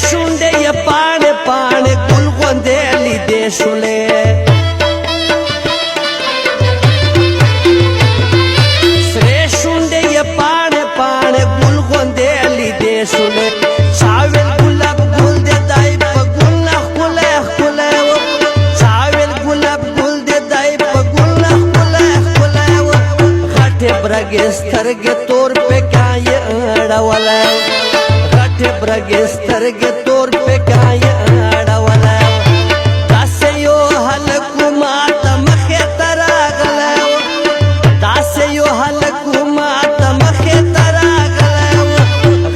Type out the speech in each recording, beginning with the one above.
شونډې یې پاڼې پاڼې ګل غوندې لیدې شولې سرې شونډې یې پاڼې پاڼې ګل غوندې لیدې شولې چاویل ګلاب ګل دې دای په ګل نه ښکلی ښکلی و چاویل ګلاب ګل دې دای په ګل نه ښکلی ښکلی و غټې برګې سترګې تور پکا یې اړولی غټې برګې سترګې تور پکا یې اړولی داسې یو هلک و ما ته مخې ته راغلی و داسې یو هلک و ما ته مخې ته راغلی و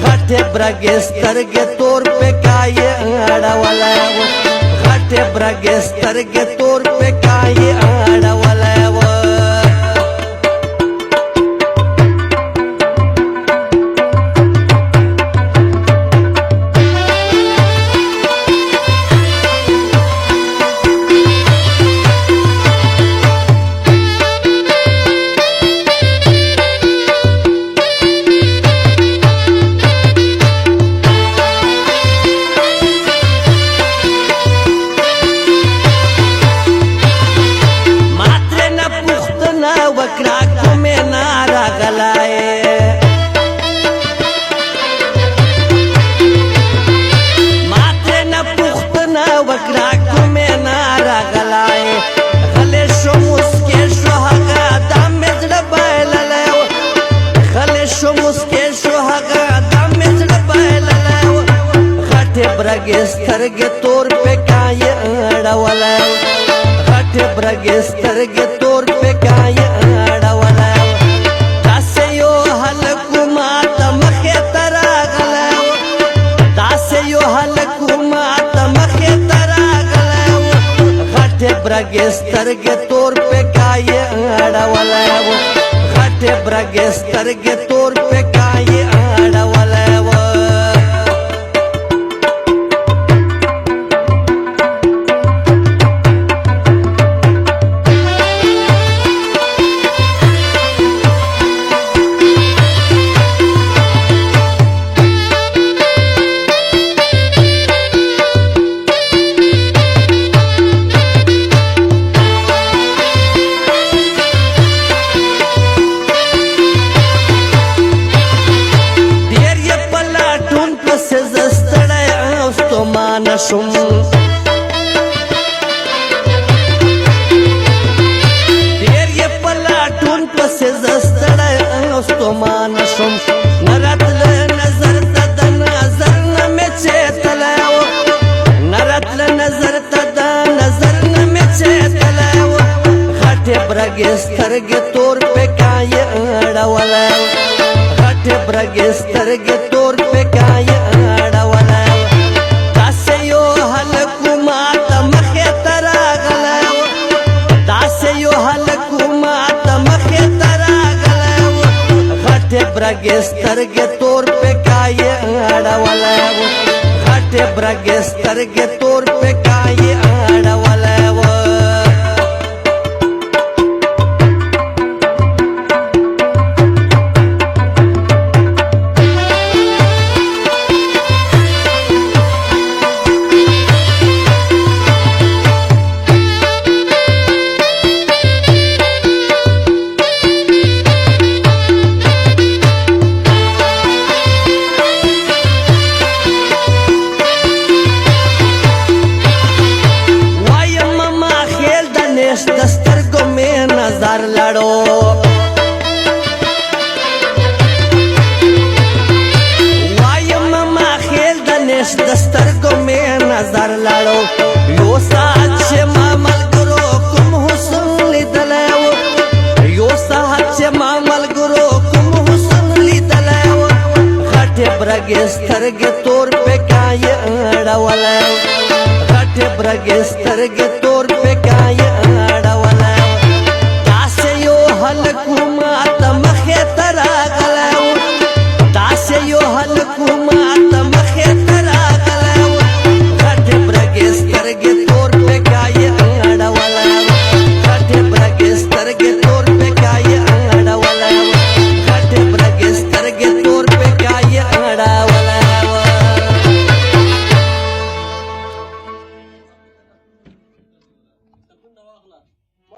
غټې برګې سترګې تور پکا یې اړولی و غټې برګې سترګې تور پکا یې اړولی و برګې سترګې تور پکا یې اړولی غټې برګې سترګې تور پکا یې اړولی داسې یو هلک و ما ته مخې ته راغلی و داسې یو هلک و ما ته مخې ته راغلی و غټې برګې سترګې تور پکا یې اړولی و غټې برګې سترګې تور پکا یې اړولی و شم ډېر یې په لاټون پسې زه ستړی او ستومانه شوم نه راتله نظر ته د نظر نه مې چېتلی و نه راتله نظر ته د نظر نه مې چېتلی و غټې برګې سترګې تور پکا یې اړولی غټې برګې سترګې تور پکا یې اړولی برګې سترګې تور پکا یې اړولی و غټې برګې سترګې تور پکا یې اړولی و دسترګو مې نظر لړو وایم ما خیل د نش دسترګو مې نظر لړو یو ساعت چې ما ملګرو کوم حسن لیدلی و یو ساعت چې ما ملګرو کوم حسن لیدلی و غټې برګې سترګې تور پکا یې اړولی غټې برګې سترګې تور پکا یې اړولی داسې یو هلک